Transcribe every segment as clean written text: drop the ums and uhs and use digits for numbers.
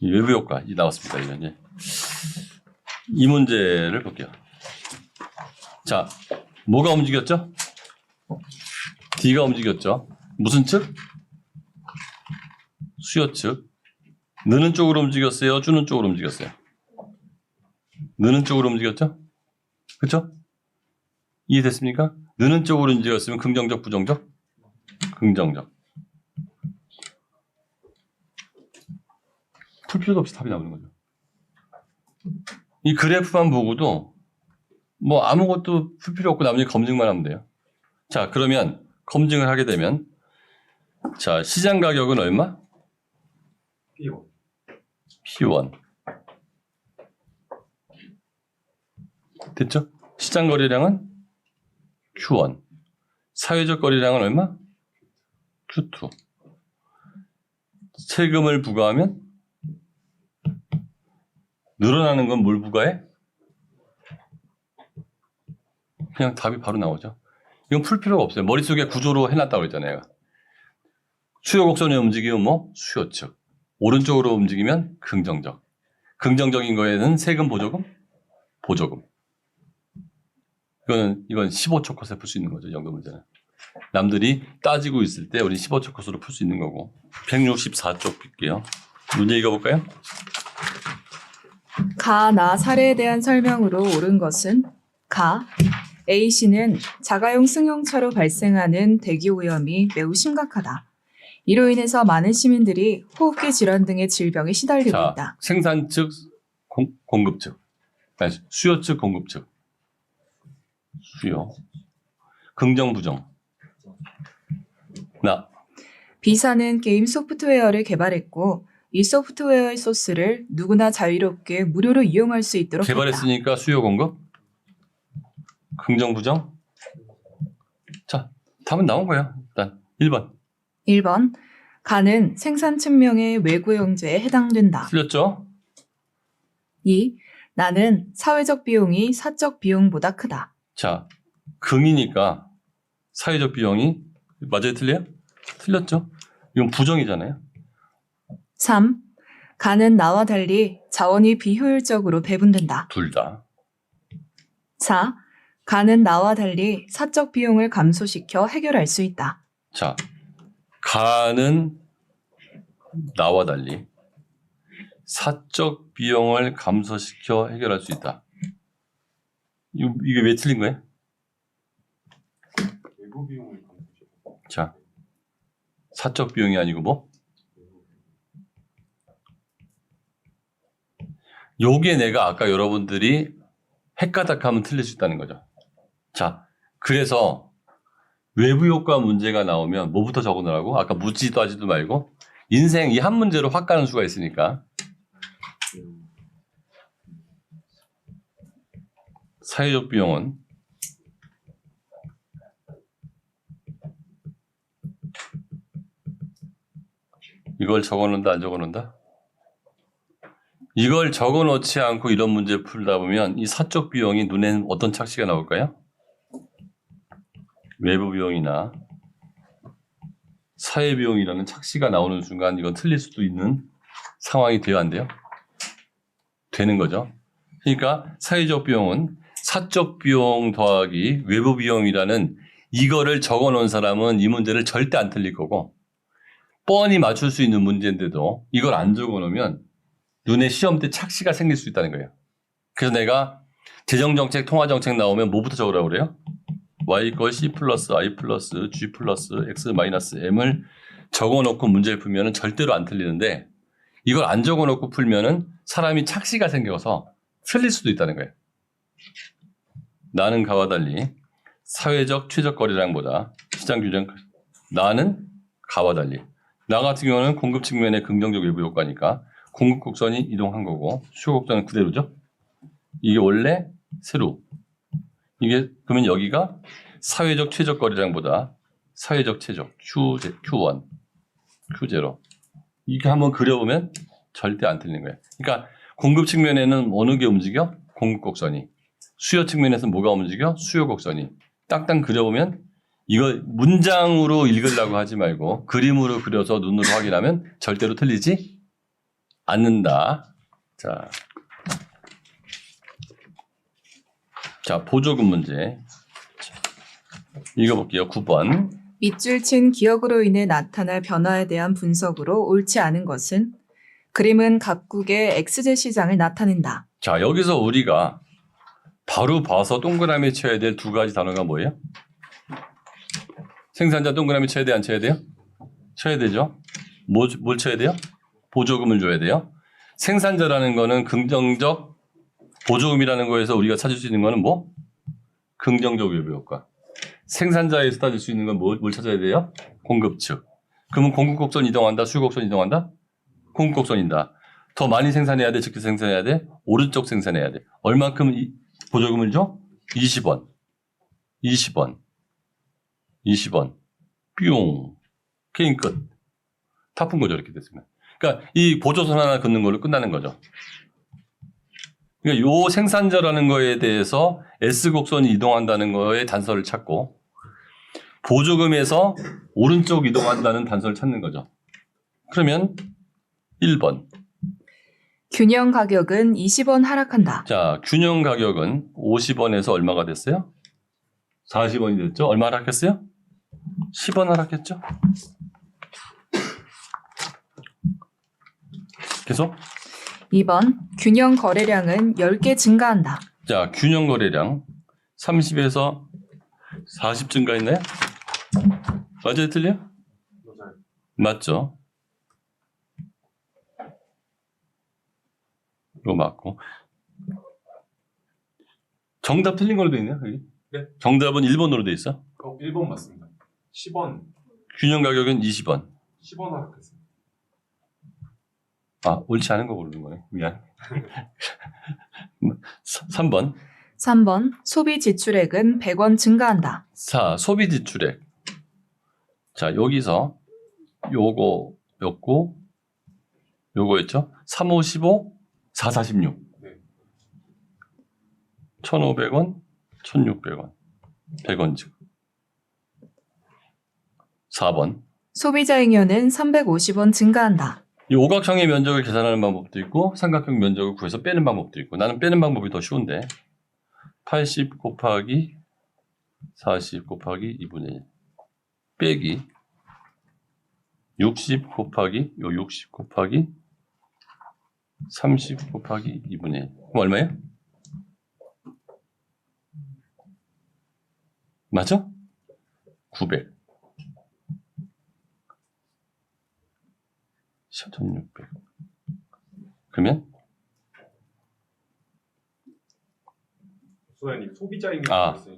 외부 효과 이 나왔습니다. 이건 이제 이 문제를 볼게요. 자, 뭐가 움직였죠? D가 움직였죠. 무슨 측? 수요 측. 느는 쪽으로 움직였어요? 주는 쪽으로 움직였어요? 느는 쪽으로 움직였죠? 그렇죠? 이해됐습니까? 느는 쪽으로 움직였으면 긍정적, 부정적? 긍정적. 풀 필요도 없이 답이 나오는 거죠. 이 그래프만 보고도 뭐 아무것도 풀 필요 없고 나머지 검증만 하면 돼요. 자, 그러면 검증을 하게 되면 자, 시장 가격은 얼마? P1. P1. 됐죠? 시장 거래량은 Q1. 사회적 거래량은 얼마? Q2. 세금을 부과하면 늘어나는 건 뭘 부과해? 그냥 답이 바로 나오죠. 이건 풀 필요가 없어요. 머릿속에 구조로 해놨다고 그랬잖아요. 수요 곡선의 움직이면 뭐? 수요 측. 오른쪽으로 움직이면 긍정적. 긍정적인 거에는 세금 보조금? 보조금. 이건 15초 컷에 풀 수 있는 거죠. 이 정도 문제는. 남들이 따지고 있을 때 우리 15초 컷으로 풀 수 있는 거고. 164쪽 볼게요. 문제 읽어볼까요? 가, 나 사례에 대한 설명으로 옳은 것은 가, A씨는 자가용 승용차로 발생하는 대기오염이 매우 심각하다. 이로 인해서 많은 시민들이 호흡기 질환 등의 질병에 시달리고 자, 있다. 생산 측, 공급 측. 아니, 수요 측, 공급 측. 수요. 긍정, 부정. 나. B사는 게임 소프트웨어를 개발했고 이 소프트웨어의 소스를 누구나 자유롭게 무료로 이용할 수 있도록 했다. 개발했으니까 수요, 공급. 긍정, 부정. 자, 답은 나온 거야. 일단 1번. 1번, 가는 생산 측면의 외구 영제에 해당된다. 틀렸죠? 2. 나는 사회적 비용이 사적 비용보다 크다. 자, 긍이니까 사회적 비용이 맞아요, 틀려요? 틀렸죠? 이건 부정이잖아요. 3. 가는 나와 달리 자원이 비효율적으로 배분된다. 둘 다. 4. 가는 나와 달리 사적 비용을 감소시켜 해결할 수 있다. 자, 가는 나와 달리 사적 비용을 감소시켜 해결할 수 있다. 이게 왜 틀린 거예요? 외부 비용을 감소시켜. 자, 사적 비용이 아니고 뭐? 요게 내가 아까 여러분들이 헷가닥하면 틀릴 수 있다는 거죠. 자, 그래서 외부 효과 문제가 나오면 뭐부터 적어놓으라고? 아까 묻지도 하지도 말고 인생 이 한 문제로 확 가는 수가 있으니까 사회적 비용은 이걸 적어놓는다 안 적어놓는다? 이걸 적어놓지 않고 이런 문제 풀다 보면 이 사적 비용이 눈에는 어떤 착시가 나올까요? 외부 비용이나 사회 비용이라는 착시가 나오는 순간 이건 틀릴 수도 있는 상황이 돼야 안 돼요? 되는 거죠. 그러니까 사회적 비용은 사적 비용 더하기 외부 비용이라는 이거를 적어놓은 사람은 이 문제를 절대 안 틀릴 거고 뻔히 맞출 수 있는 문제인데도 이걸 안 적어놓으면 눈에 시험 때 착시가 생길 수 있다는 거예요. 그래서 내가 재정정책, 통화정책 나오면 뭐부터 적으라고 그래요? y = c 플러스 i 플러스 g 플러스 x 마이너스 m을 적어놓고 문제를 풀면 절대로 안 틀리는데 이걸 안 적어놓고 풀면 사람이 착시가 생겨서 틀릴 수도 있다는 거예요. 나는 가와 달리 사회적 최적 거래량보다 시장 규정 나는 가와 달리 나 같은 경우는 공급 측면의 긍정적 외부 효과니까 공급 곡선이 이동한 거고 수요 곡선은 그대로죠. 이게 원래 세로 이게 그러면 여기가 사회적 최적 거래량보다 사회적 최적 Q1, Q0 이렇게 한번 그려보면 절대 안 틀리는 거예요. 그러니까 공급 측면에는 어느 게 움직여? 공급 곡선이. 수요 측면에서는 뭐가 움직여? 수요 곡선이. 딱딱 그려보면 이거 문장으로 읽으려고 하지 말고 그림으로 그려서 눈으로 확인하면 절대로 틀리지 않는다. 자, 보조금 문제. 읽어볼게요. 9번. 밑줄 친 기억으로 인해 나타날 변화에 대한 분석으로 옳지 않은 것은 그림은 각국의 X제 시장을 나타낸다. 자, 여기서 우리가 바로 봐서 동그라미 쳐야 될 두 가지 단어가 뭐예요? 생산자 동그라미 쳐야 돼, 안 쳐야 돼요? 쳐야 되죠. 뭘 쳐야 돼요? 보조금을 줘야 돼요. 생산자라는 거는 긍정적, 보조금이라는 거에서 우리가 찾을 수 있는 거는 뭐? 긍정적 외부 효과. 생산자에서 따질 수 있는 건 뭘 찾아야 돼요? 공급 측. 그러면 공급 곡선 이동한다, 수요 곡선 이동한다? 공급 곡선이다. 더 많이 생산해야 돼, 적게 생산해야 돼? 오른쪽 생산해야 돼. 얼만큼 보조금을 줘? 20원. 20원. 20원. 뿅. 게임 끝. 다 푼 거죠, 이렇게 됐으면. 그러니까 이 보조선 하나 긋는 걸로 끝나는 거죠. 그러니까 요 생산자라는 거에 대해서 S곡선이 이동한다는 거에 단서를 찾고 보조금에서 오른쪽 이동한다는 단서를 찾는 거죠. 그러면 1번. 균형 가격은 20원 하락한다. 자, 균형 가격은 50원에서 얼마가 됐어요? 40원이 됐죠? 얼마 하락했어요? 10원 하락했죠? 계속. 2번 균형 거래량은 10개 증가한다. 자, 균형 거래량 30에서 40 증가했나요? 맞아요, 틀려? 맞아요. 맞죠? 이거 맞고. 정답 틀린 걸로 돼 있네요, 여기? 네. 정답은 1번으로 돼 있어. 1번 맞습니다. 10원. 균형 가격은 20원. 10원 하락했어요. 아, 옳지 않은 거 고르는 거네. 미안. 3번. 3번 소비 지출액은 100원 증가한다. 4. 소비 지출액. 자, 여기서 요거였고, 요거였죠? 3, 5, 15, 4, 46. 네. 1,500원, 1,600원. 100원 지금. 4번. 소비자 잉여는 350원 증가한다. 이 오각형의 면적을 계산하는 방법도 있고 삼각형 면적을 구해서 빼는 방법도 있고 나는 빼는 방법이 더 쉬운데 80 곱하기 40 곱하기 2분의 1 빼기 60 곱하기 요 60 곱하기 30 곱하기 2분의 1 그럼 얼마예요? 맞아? 900 1,600 그러면 소장님 소비자인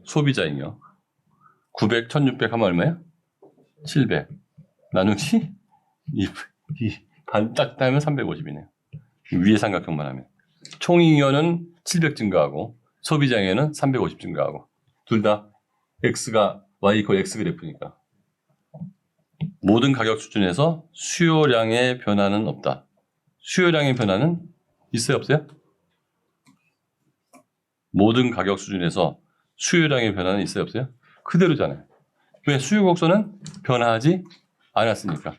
소비자잉여 900, 1,600 하면 얼마야? 700 나누기 반 딱 따면 350이네요. 위에 삼각형만 하면 총잉여는 700 증가하고 소비자잉여는 350 증가하고 둘 다 X가 Y 이퀄 X 그래프니까 모든 가격 수준에서 수요량의 변화는 없다. 수요량의 변화는 있어요, 없어요? 모든 가격 수준에서 수요량의 변화는 있어요, 없어요? 그대로잖아요. 왜? 수요 곡선은 변화하지 않았으니까.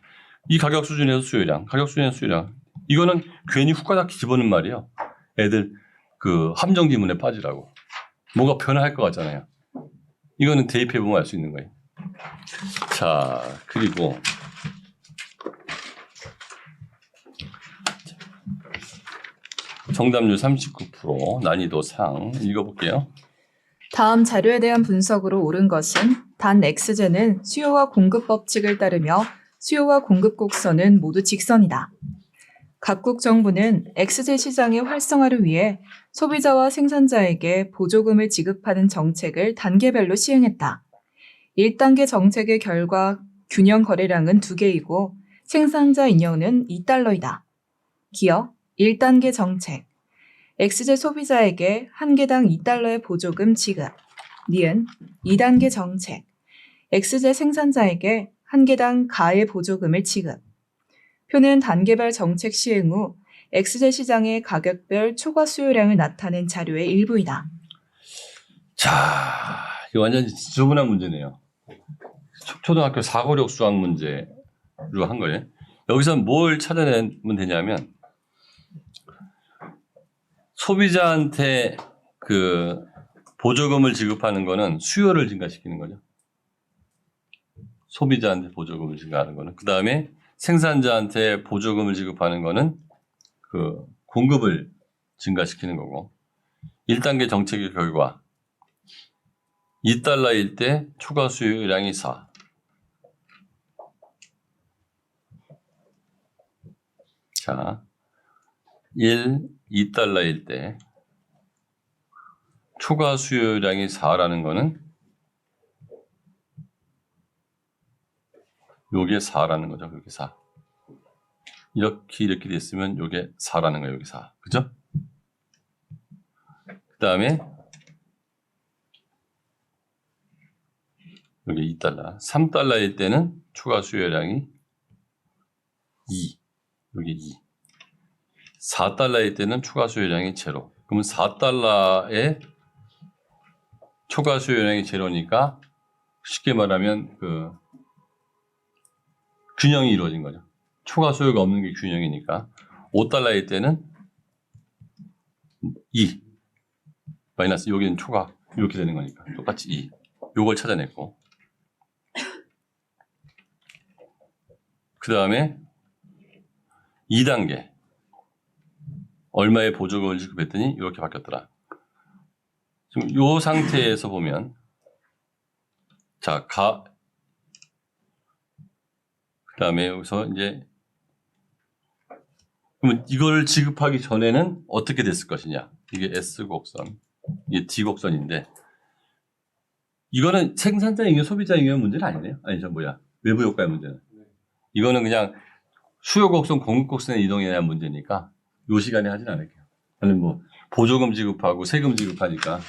이 가격 수준에서 수요량, 가격 수준에서 수요량. 이거는 괜히 훅가닥 집어넣는 말이에요. 애들 그 함정 지문에 빠지라고. 뭐가 변화할 것 같잖아요. 이거는 대입해보면 알 수 있는 거예요. 자, 그리고 정답률 39%, 난이도 상 읽어볼게요. 다음 자료에 대한 분석으로 옳은 것은 단 X제는 수요와 공급 법칙을 따르며 수요와 공급 곡선은 모두 직선이다. 각국 정부는 X제 시장의 활성화를 위해 소비자와 생산자에게 보조금을 지급하는 정책을 단계별로 시행했다. 1단계 정책의 결과 균형 거래량은 2개이고 생산자 잉여는 2달러이다. 기어 1단계 정책 X제 소비자에게 한 개당 2달러의 보조금 지급. 니은 2단계 정책 X제 생산자에게 한 개당 가의 보조금을 지급. 표는 단계별 정책 시행 후 X제 시장의 가격별 초과 수요량을 나타낸 자료의 일부이다. 자, 이거 완전 지저분한 문제네요. 초등학교 사고력 수학 문제로 한 거예요. 여기서 뭘 찾아내면 되냐면 소비자한테 그 보조금을 지급하는 거는 수요를 증가시키는 거죠. 소비자한테 보조금을 증가하는 거는. 그 다음에 생산자한테 보조금을 지급하는 거는 그 공급을 증가시키는 거고. 1단계 정책의 결과. 2달러일 때 추가 수요량이 4. 자, 2달러일 때 추가 수요량이 4라는 거는 요게 4라는 거죠. 그렇게 4. 이렇게 됐으면 요게 4라는 거예요. 여기 4. 그죠? 그 다음에 여기 2달러. 3달러일 때는 추가 수요량이 2. 여기 2. 4달러일 때는 추가 수요량이 제로. 그러면 4달러에 추가 수요량이 제로니까 쉽게 말하면 그 균형이 이루어진 거죠. 추가 수요가 없는 게 균형이니까 5달러일 때는 2 마이너스 여기는 추가 이렇게 되는 거니까 똑같이 2 요걸 찾아냈고 그 다음에 2단계 얼마의 보조금을 지급했더니 이렇게 바뀌었더라. 지금 이 상태에서 보면 자, 그 다음에 여기서 이제 그러면 이걸 지급하기 전에는 어떻게 됐을 것이냐. 이게 S곡선, 이게 D곡선인데 이거는 생산자 잉여, 소비자 잉여 문제는 아니네요. 아니죠, 뭐야. 외부 효과의 문제는. 이거는 그냥 수요 곡선, 공급 곡선의 이동에 대한 문제니까 요 시간에 하진 않을게요. 저는 뭐 보조금 지급하고 세금 지급하니까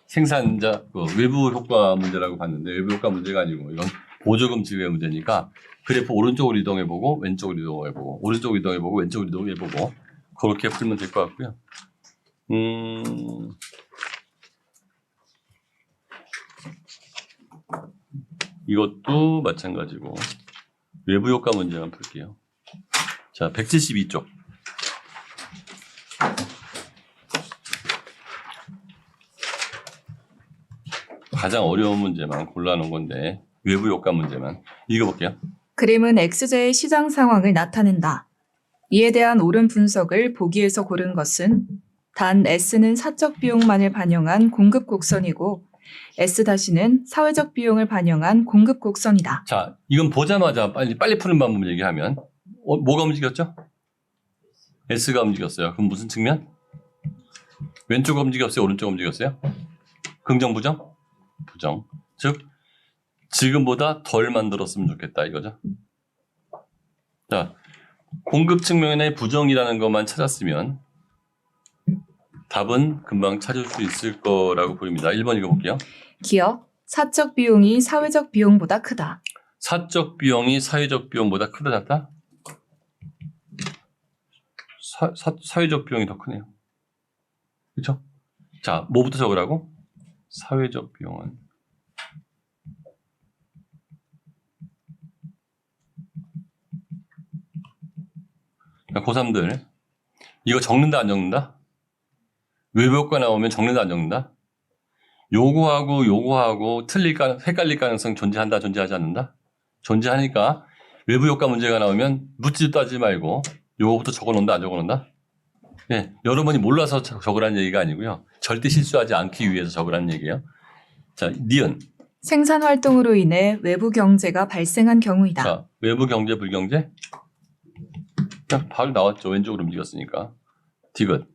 생산자 외부 효과 문제라고 봤는데 외부 효과 문제가 아니고 이건 보조금 지급의 문제니까 그래프 오른쪽으로 이동해보고 왼쪽으로 이동해보고 오른쪽으로 이동해보고 왼쪽으로 이동해보고 그렇게 풀면 될 것 같고요. 이것도 마찬가지고 외부 효과 문제만 풀게요. 자, 172쪽. 가장 어려운 문제만 골라놓은 건데 외부 효과 문제만 읽어볼게요. 그림은 X제의 시장 상황을 나타낸다. 이에 대한 옳은 분석을 보기에서 고른 것은 단 S는 사적 비용만을 반영한 공급 곡선이고 S-는 사회적 비용을 반영한 공급 곡선이다. 자, 이건 보자마자 빨리 푸는 방법을 얘기하면 뭐가 움직였죠? S가 움직였어요. 그럼 무슨 측면? 왼쪽 움직였어요? 오른쪽 움직였어요? 긍정, 부정? 부정. 즉 지금보다 덜 만들었으면 좋겠다 이거죠. 자, 공급 측면의 부정이라는 것만 찾았으면 답은 금방 찾을 수 있을 거라고 보입니다. 1번 읽어볼게요. 기업, 사적 비용이 사회적 비용보다 크다. 사적 비용이 사회적 비용보다 크다 작다? 사회적 비용이 더 크네요. 그렇죠? 자, 뭐부터 적으라고? 사회적 비용은 고3들 이거 적는다 안 적는다? 외부 효과 나오면 적는다 안 적는다? 요거하고 헷갈릴 가능성 존재한다 존재하지 않는다? 존재하니까 외부 효과 문제가 나오면 묻지도 따지지 말고 요거부터 적어놓는다 안 적어놓는다? 네, 여러분이 몰라서 적으라는 얘기가 아니고요. 절대 실수하지 않기 위해서 적으라는 얘기예요. 자, 니은. 생산 활동으로 인해 외부 경제가 발생한 경우이다. 자, 외부 경제, 불경제? 그냥 바로 나왔죠. 왼쪽으로 움직였으니까. 디귿.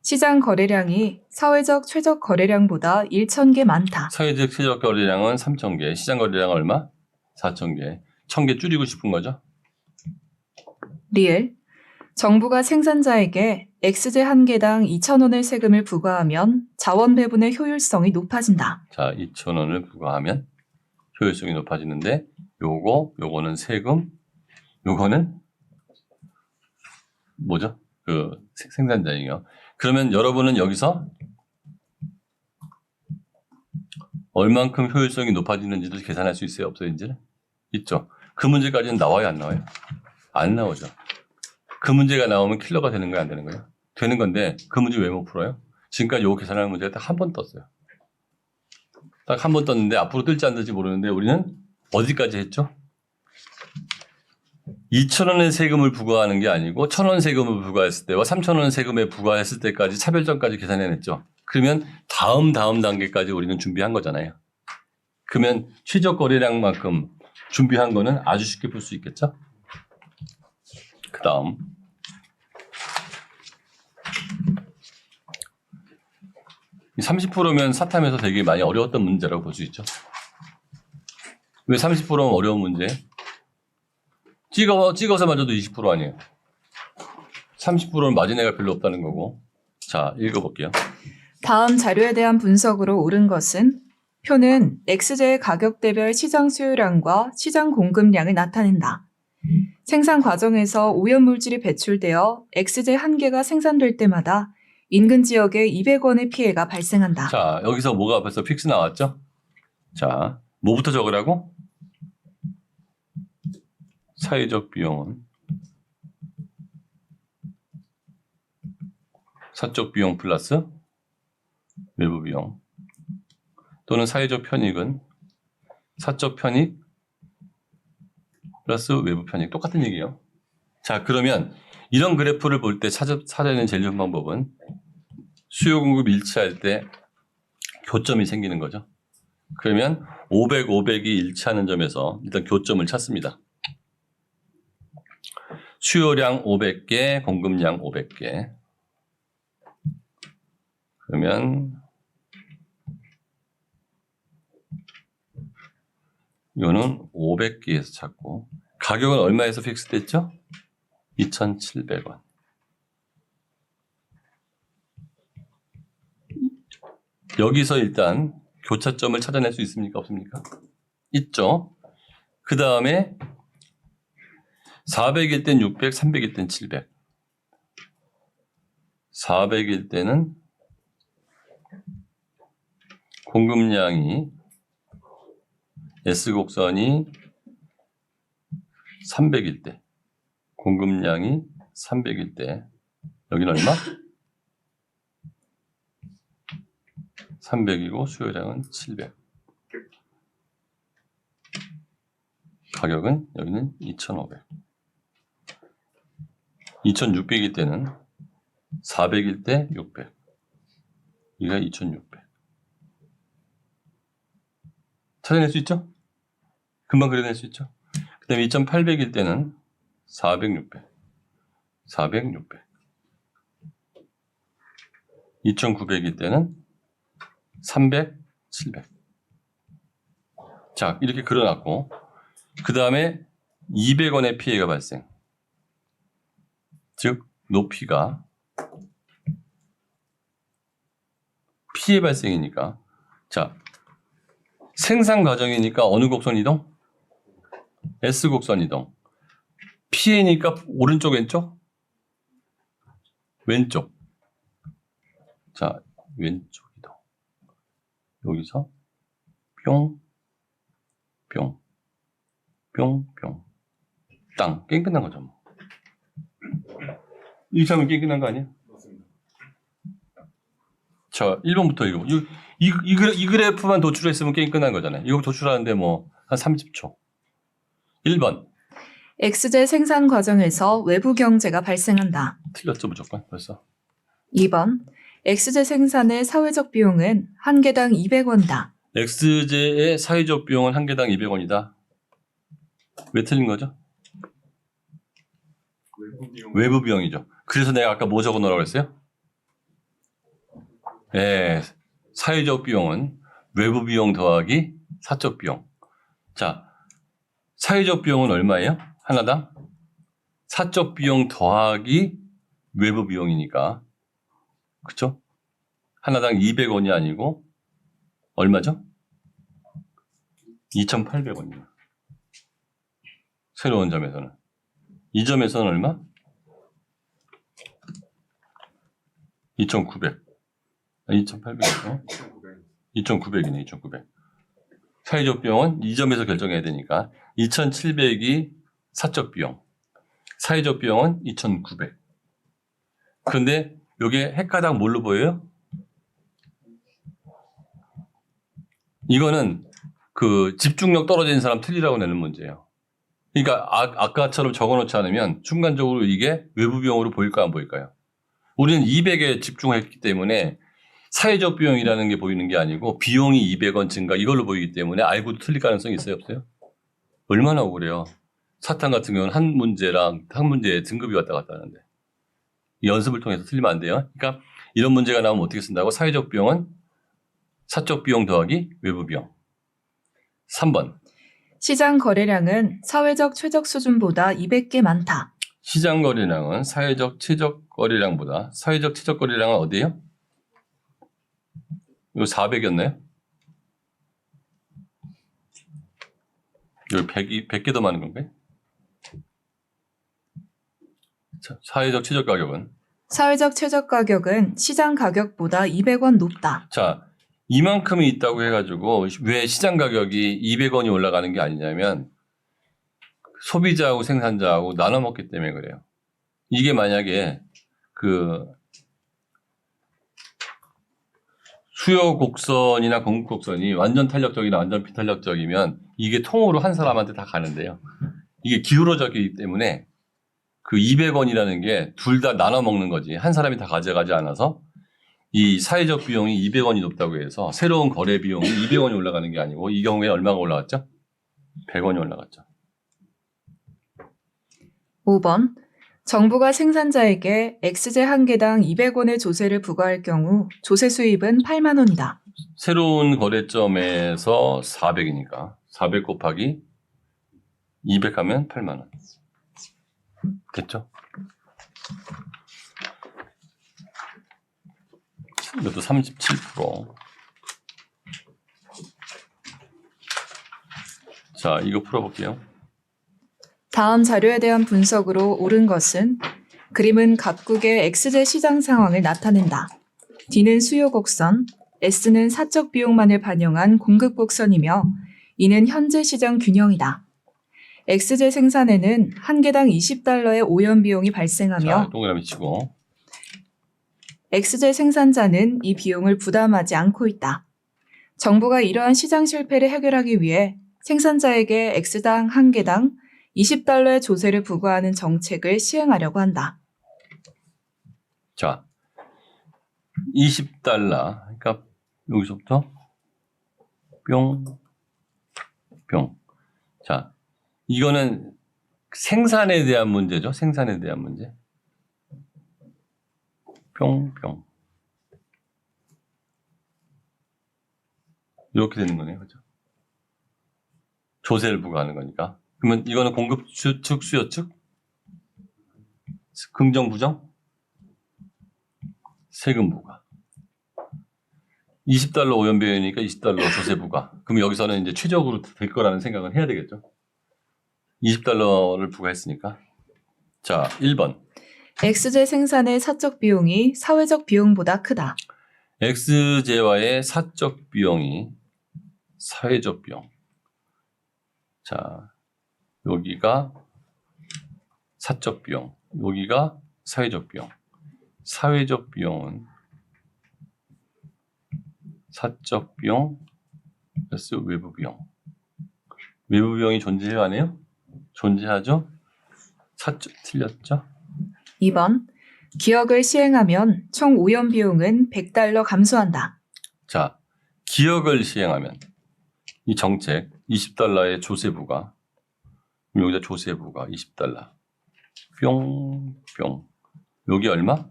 시장 거래량이 사회적 최적 거래량보다 1,000개 많다. 사회적 최적 거래량은 3,000개. 시장 거래량은 얼마? 4,000개. 1,000개 줄이고 싶은 거죠. 리을. 정부가 생산자에게 X제 한 개당 2,000원의 세금을 부과하면 자원 배분의 효율성이 높아진다. 자, 2,000원을 부과하면 효율성이 높아지는데 요거는 세금, 요거는 뭐죠? 그 생산자이요. 그러면 여러분은 여기서 얼만큼 효율성이 높아지는지도 계산할 수 있어요? 없어요? 이제는? 있죠. 그 문제까지는 나와요? 안 나와요? 안 나오죠. 그 문제가 나오면 킬러가 되는 거예요? 안 되는 거예요? 되는 건데 그 문제 왜 못 풀어요? 지금까지 요 계산하는 문제가 딱 한 번 떴어요. 딱 한 번 떴는데 앞으로 뜰지 안 뜰지 모르는데 우리는 어디까지 했죠? 2,000원의 세금을 부과하는 게 아니고 1,000원 세금을 부과했을 때와 3,000원 세금에 부과했을 때까지 차별점까지 계산해냈죠. 그러면 다음 단계까지 우리는 준비한 거잖아요. 그러면 최저 거래량만큼 준비한 거는 아주 쉽게 풀 수 있겠죠? 그 다음. 이 30%면 사탐에서 되게 많이 어려웠던 문제라고 볼 수 있죠. 왜 30%면 어려운 문제? 찍어서 맞아도 20% 아니에요. 30%는 맞은 애가 별로 없다는 거고. 자, 읽어볼게요. 다음 자료에 대한 분석으로 옳은 것은 표는 X제의 가격대별 시장 수요량과 시장 공급량을 나타낸다. 생산 과정에서 오염물질이 배출되어 X제 한 개가 생산될 때마다 인근 지역에 200원의 피해가 발생한다. 자, 여기서 뭐가 벌써 픽스 나왔죠? 자, 뭐부터 적으라고? 사회적 비용은 사적 비용 플러스 외부 비용 또는 사회적 편익은 사적 편익 플러스 외부 편익 똑같은 얘기예요. 자, 그러면 이런 그래프를 볼 때 찾아내는 제일 좋은 방법은 수요 공급 일치할 때 교점이 생기는 거죠. 그러면 500, 500이 일치하는 점에서 일단 교점을 찾습니다. 수요량 500개, 공급량 500개. 그러면 이거는 500개에서 찾고 가격은 얼마에서 픽스됐죠? 2,700원. 여기서 일단 교차점을 찾아낼 수 있습니까? 없습니까? 있죠. 그 다음에 400일 땐 600, 300일 땐 700. 400일 때는 공급량이 S곡선이 300일 때 공급량이 300일 때 여기는 얼마? 300이고 수요량은 700. 가격은 여기는 2,500. 2,600일 때는 400일 때 600. 여기가 2,600. 찾아낼 수 있죠? 금방 그려낼 수 있죠? 그 다음에 2,800일 때는 400, 600. 400, 600. 2,900일 때는 300, 700. 자, 이렇게 그려놨고, 그 다음에 200원의 피해가 발생. 즉, 높이가 피해 발생이니까. 자, 생산 과정이니까 어느 곡선 이동? S곡선 이동. 피해니까 오른쪽, 왼쪽? 왼쪽. 자, 왼쪽 이동. 여기서 뿅, 뿅, 뿅, 뿅. 땅. 게임 끝난 거죠. 뭐. 이렇게 하면 게임 끝난 거 아니야? 맞습니다. 자, 1번부터 읽어. 이 그래프만 도출했으면 게임 끝난 거잖아요. 이거 도출하는데 뭐 한 30초. 1번. X제 생산 과정에서 외부 경제가 발생한다. 틀렸죠, 무조건. 벌써. 2번. X제 생산의 사회적 비용은 한 개당 200원이다. X제의 사회적 비용은 한 개당 200원이다. 왜 틀린 거죠? 외부 비용. 외부 비용이죠. 그래서 내가 아까 뭐 적어 놓으라고 했어요? 네, 사회적 비용은 외부 비용 더하기 사적 비용. 자, 사회적 비용은 얼마예요? 하나당? 사적 비용 더하기 외부 비용이니까. 그쵸? 하나당 200원이 아니고 얼마죠? 2,800원이에요. 새로운 점에서는. 이 점에서는 얼마? 2,900. 2,800이죠. 2,900이네, 2,900. 사회적 비용은 이 점에서 결정해야 되니까 2,700이 사적 비용. 사회적 비용은 2,900. 그런데 요게 핵가당 뭘로 보여요? 이거는 그 집중력 떨어지는 사람 틀리라고 내는 문제예요. 그러니까 아까처럼 적어놓지 않으면 순간적으로 이게 외부 비용으로 보일까요, 안 보일까요? 우리는 200에 집중했기 때문에 사회적 비용이라는 게 보이는 게 아니고 비용이 200원 증가 이걸로 보이기 때문에 알고도 틀릴 가능성이 있어요, 없어요? 얼마나 억울해요. 사탕 같은 경우는 한 문제랑 한 문제에 등급이 왔다 갔다 하는데 연습을 통해서 틀리면 안 돼요. 그러니까 이런 문제가 나오면 어떻게 쓴다고? 사회적 비용은 사적 비용 더하기 외부 비용. 3번. 시장 거래량은 사회적 최적 수준보다 200개 많다. 시장 거래량은 사회적 최적 거래량보다 사회적 최적 거래량은 어디예요? 이거 400이었나요? 여기 100개 더 많은 건가요? 자, 사회적 최적 가격은? 사회적 최적 가격은 시장 가격보다 200원 높다. 자, 이만큼이 있다고 해가지고 왜 시장 가격이 200원이 올라가는 게 아니냐면 소비자하고 생산자하고 나눠 먹기 때문에 그래요. 이게 만약에 그 수요 곡선이나 공급 곡선이 완전 탄력적이나 완전 비탄력적이면 이게 통으로 한 사람한테 다 가는데요. 이게 기울어졌기 때문에 그 200원이라는 게 둘 다 나눠 먹는 거지. 한 사람이 다 가져가지 않아서 이 사회적 비용이 200원이 높다고 해서 새로운 거래 비용이 200원이 올라가는 게 아니고 이 경우에 얼마가 올라갔죠? 100원이 올라갔죠. 5번. 정부가 생산자에게 X제 한 개당 200원의 조세를 부과할 경우 조세 수입은 8만 원이다. 새로운 거래점에서 400이니까 400 곱하기 200 하면 8만 원. 됐죠? 이것도 37%. 자, 이거 풀어볼게요. 다음 자료에 대한 분석으로 옳은 것은 그림은 각국의 X제 시장 상황을 나타낸다. D는 수요 곡선, S는 사적 비용만을 반영한 공급 곡선이며 이는 현재 시장 균형이다. X제 생산에는 한 개당 20달러의 오염 비용이 발생하며 자, 동그라미 치고. X제 생산자는 이 비용을 부담하지 않고 있다. 정부가 이러한 시장 실패를 해결하기 위해 생산자에게 X당 한 개당 20달러의 조세를 부과하는 정책을 시행하려고 한다. 자, 20달러. 그러니까 여기서부터 뿅, 뿅. 자, 이거는 생산에 대한 문제죠. 생산에 대한 문제. 뿅, 뿅. 이렇게 되는 거네요. 그죠? 조세를 부과하는 거니까. 그러면 이거는 공급 측, 수요 측? 긍정, 부정? 세금 부과. 20달러 오염비용이니까 20달러 조세 부과. 그럼 여기서는 이제 최적으로 될 거라는 생각은 해야 되겠죠. 20달러를 부과했으니까. 자, 1번. X제 생산의 사적 비용이 사회적 비용보다 크다. X제와의 사적 비용이 사회적 비용. 자, 여기가 사적 비용, 여기가 사회적 비용. 사회적 비용은 사적 비용 플러스 외부 비용. 외부 비용이 존재해요, 안 해요? 존재하죠? 사적, 틀렸죠? 2번. 기억을 시행하면 총 오염 비용은 100달러 감소한다. 자, 기억을 시행하면 이 정책 20달러의 조세 부과. 여기다 조세 부과 20달러. 뿅, 뿅. 여기 얼마?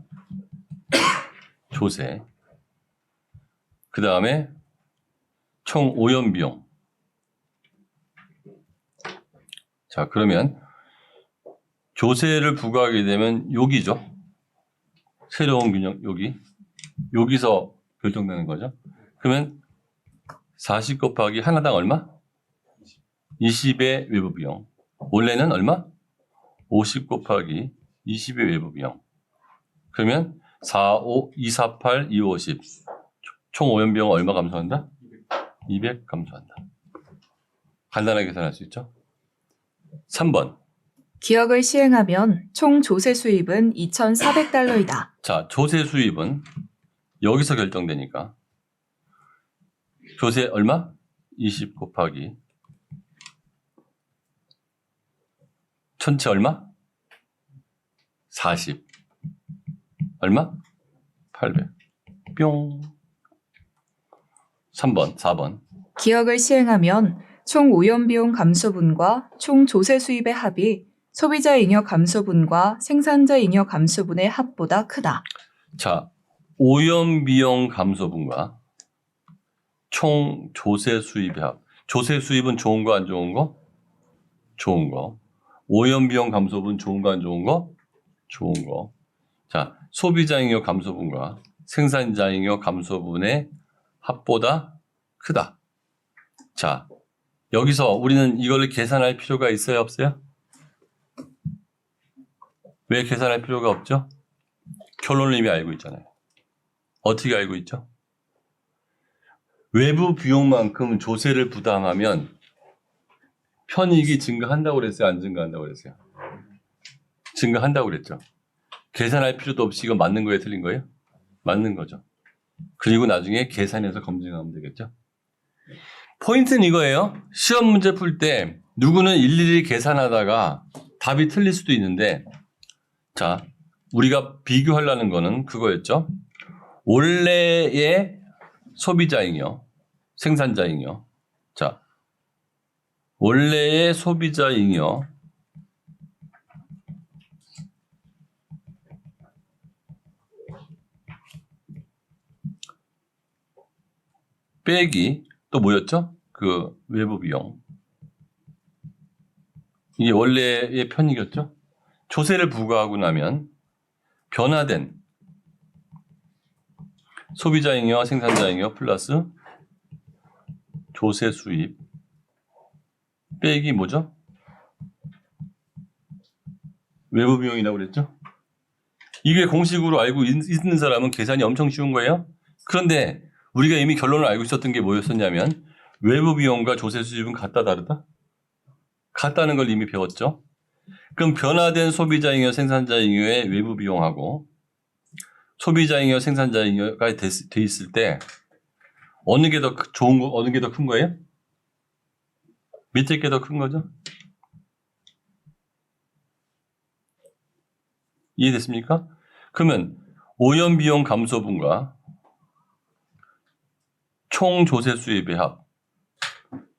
조세. 그 다음에 총 오염 비용. 자, 그러면 조세를 부과하게 되면 여기죠. 새로운 균형, 여기서 결정되는 거죠. 그러면 40 곱하기 하나당 얼마? 20의 외부 비용. 원래는 얼마? 50 곱하기 20의 외부 비용. 그러면 4, 5, 2, 4, 8, 2, 50. 총 오염 비용 얼마 감소한다? 200 감소한다. 간단하게 계산할 수 있죠? 3번. 기억을 시행하면 총 조세 수입은 2,400달러이다. 자, 조세 수입은 여기서 결정되니까 조세 얼마? 20 곱하기 전체 얼마? 40 얼마? 800 뿅. 3번 4번 기억을 시행하면 총 오염비용 감소분과 총 조세 수입의 합이 소비자 잉여 감소분과 생산자 잉여 감소분의 합보다 크다. 자, 오염비용 감소분과 총 조세 수입의 합. 조세 수입은 좋은 거 안 좋은 거? 좋은 거. 오염비용 감소분 좋은 거 안 좋은 거? 좋은 거. 자, 소비자 잉여 감소분과 생산자 잉여 감소분의 합보다 크다. 자, 여기서 우리는 이걸 계산할 필요가 있어요, 없어요? 왜 계산할 필요가 없죠? 결론을 이미 알고 있잖아요. 어떻게 알고 있죠? 외부 비용만큼 조세를 부담하면 편익이 증가한다고 그랬어요? 안 증가한다고 그랬어요? 증가한다고 그랬죠. 계산할 필요도 없이 이건 맞는 거예요? 틀린 거예요? 맞는 거죠. 그리고 나중에 계산해서 검증하면 되겠죠. 포인트는 이거예요. 시험 문제 풀 때 누구는 일일이 계산하다가 답이 틀릴 수도 있는데, 자, 우리가 비교하려는 거는 그거였죠. 원래의 소비자잉여, 생산자잉여. 자, 원래의 소비자잉여 빼기 또 뭐였죠? 그 외부 비용. 이게 원래의 편익이었죠? 조세를 부과하고 나면 변화된 소비자잉여, 생산자잉여 플러스 조세 수입 빼기 뭐죠? 외부 비용이라고 그랬죠? 이게 공식으로 알고 있는 사람은 계산이 엄청 쉬운 거예요. 그런데 우리가 이미 결론을 알고 있었던 게 뭐였었냐면 외부 비용과 조세 수입은 같다 다르다? 같다는 걸 이미 배웠죠. 그럼 변화된 소비자잉여, 생산자잉여의 외부 비용하고 소비자잉여, 생산자잉여가 돼 있을 때 어느 게 더 좋은 거, 어느 게 더 큰 거예요? 밑에 게 더 큰 거죠? 이해됐습니까? 그러면 오염비용 감소분과 총 조세 수입의 합,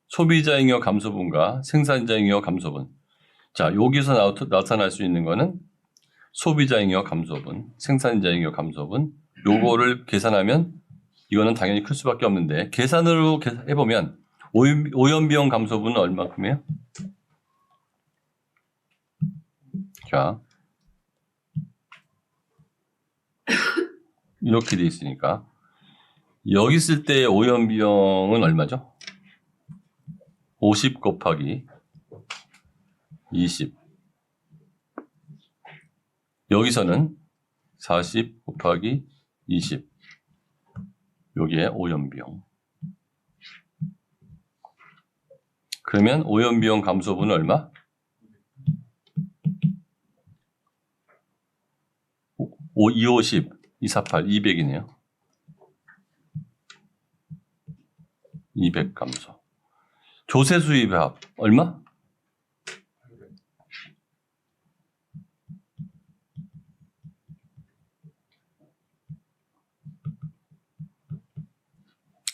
소비자잉여 감소분과 생산자잉여 감소분. 자, 여기서 나타날 수 있는 거는 소비자잉여 감소분, 생산자잉여 감소분. 요거를 계산하면 이거는 당연히 클 수밖에 없는데 계산으로 해보면 오염비용 감소분은 얼마큼이에요? 자, 이렇게 돼 있으니까 여기 있을 때 오염비용은 얼마죠? 50 곱하기 20. 여기서는 40 곱하기 20. 여기에 오염비용. 그러면 오염비용 감소분은 얼마? 250, 248, 200이네요. 200 감소. 조세 수입의 합 얼마?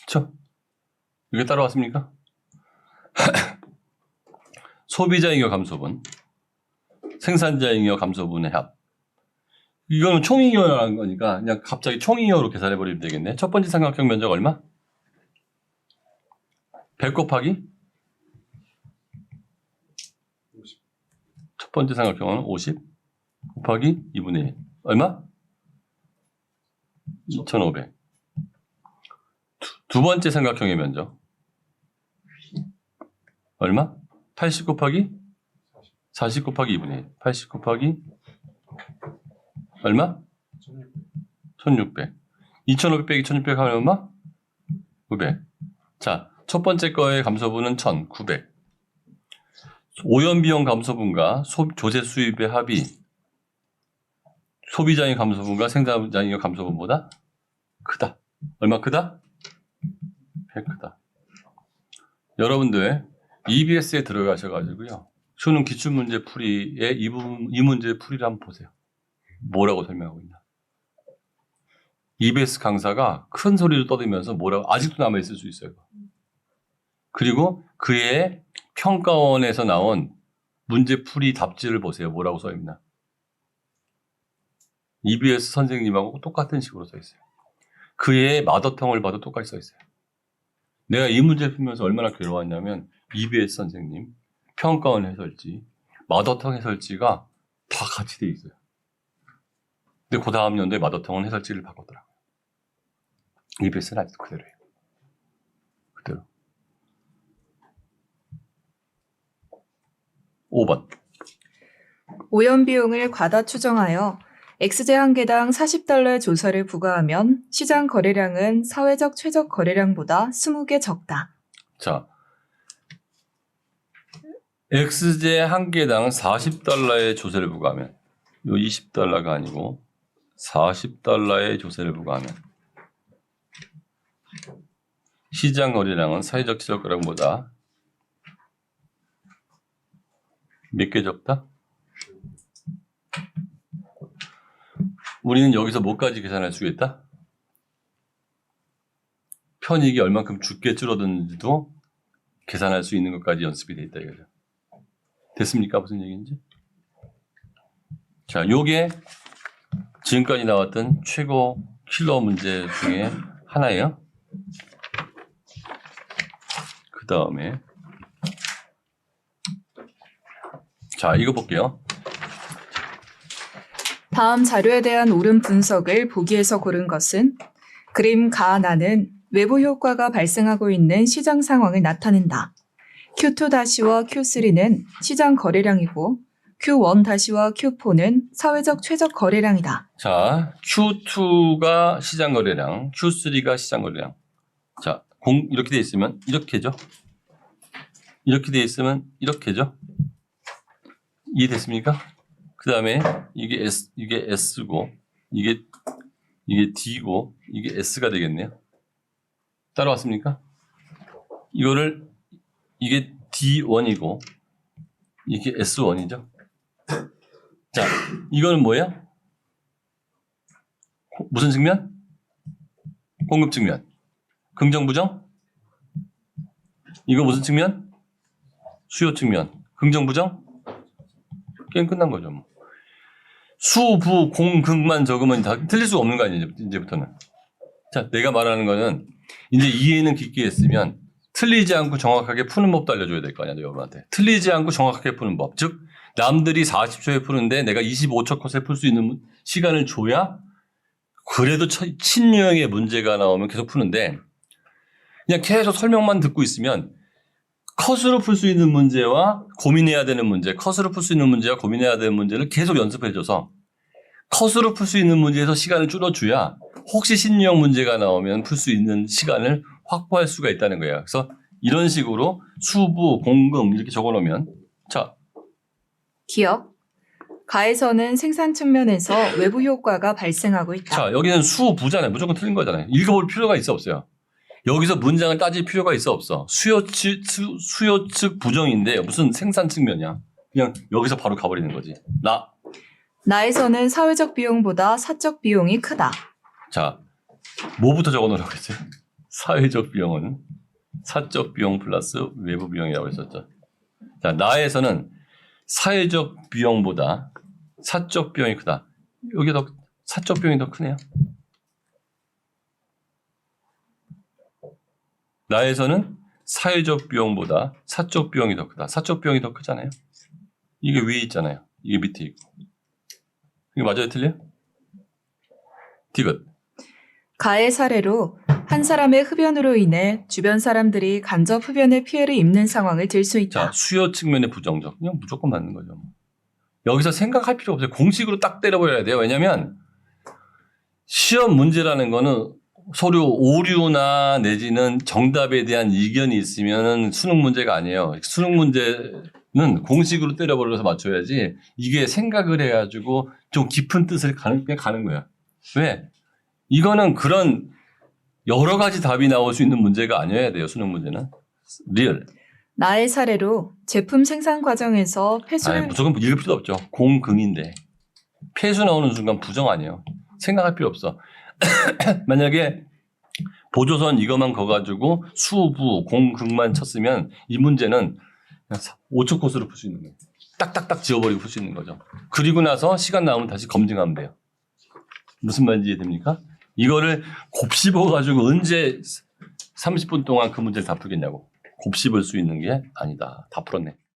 그렇죠? 이게 따라왔습니까? 소비자잉여 감소분, 생산자잉여 감소분의 합. 이거는 총잉여라는 거니까 그냥 갑자기 총잉여로 계산해버리면 되겠네. 첫 번째 삼각형 면적 얼마? 100 곱하기? 첫 번째 삼각형은 50 곱하기 2분의 1. 얼마? 2500. 두 번째 삼각형의 면적. 얼마? 80 곱하기? 40 곱하기 2분의 1. 80 곱하기 얼마? 1600. 2500 빼기 1600 하면 얼마? 900. 자, 첫 번째 거의 감소분은 1000, 900. 오염비용 감소분과 조세 수입의 합이 소비자의 감소분과 생산자의 감소분보다 크다. 얼마 크다? 100 크다. 여러분들 EBS에 들어가셔가지고요. 수능 기출문제 풀이의 이 문제 풀이를 한번 보세요. 뭐라고 설명하고 있나. EBS 강사가 큰 소리를 떠들면서 뭐라고 아직도 남아있을 수 있어요. 그리고 그의 평가원에서 나온 문제 풀이 답지를 보세요. 뭐라고 써있나. EBS 선생님하고 똑같은 식으로 써있어요. 그의 마더텅을 봐도 똑같이 써있어요. 내가 이 문제 풀면서 얼마나 괴로웠냐면 EBS 선생님, 평가원 해설지, 마더텅 해설지가 다 같이 돼 있어요. 근데 그 다음 연도에 마더텅은 해설지를 바꿨더라고요. EBS는 아직도 그대로예요. 그대로. 5번. 오염비용을 과다 추정하여 X제 한 개당 40달러의 조서를 부과하면 시장 거래량은 사회적 최적 거래량보다 20개 적다. 자, X제 한 개당 40달러의 조세를 부과하면, 요 20달러가 아니고 40달러의 조세를 부과하면 시장 거래량은 사회적 최적 거래량보다 몇 개 적다? 우리는 여기서 뭐까지 계산할 수 있다? 편익이 얼만큼 죽게 줄어드는지도 계산할 수 있는 것까지 연습이 돼 있다 이거죠. 됐습니까? 무슨 얘기인지? 자, 요게 지금까지 나왔던 최고 킬러 문제 중에 하나예요. 그 다음에 자, 이거 볼게요. 다음 자료에 대한 옳은 분석을 보기에서 고른 것은 그림 가나는 외부 효과가 발생하고 있는 시장 상황을 나타낸다. Q2-와 Q3는 시장 거래량이고 Q1-와 Q4는 사회적 최적 거래량이다. 자, Q2가 시장 거래량, Q3가 시장 거래량. 자, 이렇게 돼 있으면 이렇게죠. 이렇게 돼 있으면 이렇게죠. 이해됐습니까? 그 다음에 이게 S고, 이게 D고, 이게 S가 되겠네요. 따라왔습니까? 이게 D1이고, 이게 S1이죠. 자, 이거는 뭐예요? 무슨 측면? 공급 측면. 긍정, 부정? 이거 무슨 측면? 수요 측면. 긍정, 부정? 게임 끝난 거죠. 뭐. 수, 부, 공, 극만 적으면 다 틀릴 수가 없는 거 아니에요, 이제부터는. 자, 내가 말하는 거는 이제 이해는 깊게 했으면 틀리지 않고 정확하게 푸는 법도 알려줘야 될 거 아니야, 여러분한테. 틀리지 않고 정확하게 푸는 법. 즉, 남들이 40초에 푸는데 내가 25초 컷에 풀 수 있는 시간을 줘야 그래도 친유형의 문제가 나오면 계속 푸는데 그냥 계속 설명만 듣고 있으면 컷으로 풀 수 있는 문제와 고민해야 되는 문제, 컷으로 풀 수 있는 문제와 고민해야 되는 문제를 계속 연습해줘서 컷으로 풀 수 있는 문제에서 시간을 줄여줘야 혹시 신유형 문제가 나오면 풀 수 있는 시간을 확보할 수가 있다는 거예요. 그래서 이런 식으로 수부, 공금 이렇게 적어놓으면 자, 기억. 가에서는 생산 측면에서 외부 효과가 발생하고 있다. 자 여기는 수부잖아요. 무조건 틀린 거잖아요. 읽어볼 필요가 있어 없어요? 여기서 문장을 따질 필요가 있어 없어? 수요 측 부정인데 무슨 생산 측면이야. 그냥 여기서 바로 가버리는 거지. 나에서는 사회적 비용보다 사적 비용이 크다. 자, 뭐부터 적어놓으라고 했어요? 사회적 비용은 사적 비용 플러스 외부 비용이라고 했었죠. 자, 나에서는 사회적 비용보다 사적 비용이 크다. 여기 더 사적 비용이 더 크네요. 나에서는 사회적 비용보다 사적 비용이 더 크다. 사적 비용이 더 크잖아요. 이게 위에 있잖아요. 이게 밑에 있고. 이게 맞아요? 틀려? 디귿. 가의 사례로 한 사람의 흡연으로 인해 주변 사람들이 간접 흡연의 피해를 입는 상황을 들 수 있다. 자, 수요 측면의 부정적. 그냥 무조건 맞는 거죠. 여기서 생각할 필요 없어요. 공식으로 딱 때려버려야 돼요. 왜냐면 시험 문제라는 거는 서류 오류나 내지는 정답에 대한 이견이 있으면 수능 문제가 아니에요. 수능 문제는 공식으로 때려버려서 맞춰야지 이게 생각을 해가지고 좀 깊은 뜻을 그냥 가는 거야. 왜? 이거는 그런 여러 가지 답이 나올 수 있는 문제가 아니어야 돼요. 수능 문제는. 리얼. 나의 사례로 제품 생산 과정에서 아니, 폐수를 무조건 읽을 필요 없죠. 공금인데. 폐수 나오는 순간 부정 아니에요. 생각할 필요 없어. 만약에 보조선 이것만 거가지고 수부, 공금만 쳤으면 이 문제는 5초 코스로 풀 수 있는 거예요. 딱딱딱 지워버리고 풀 수 있는 거죠. 그리고 나서 시간 나오면 다시 검증하면 돼요. 무슨 말인지 이해됩니까? 이거를 곱씹어가지고 언제 30분 동안 그 문제를 다 풀겠냐고. 곱씹을 수 있는 게 아니다. 다 풀었네.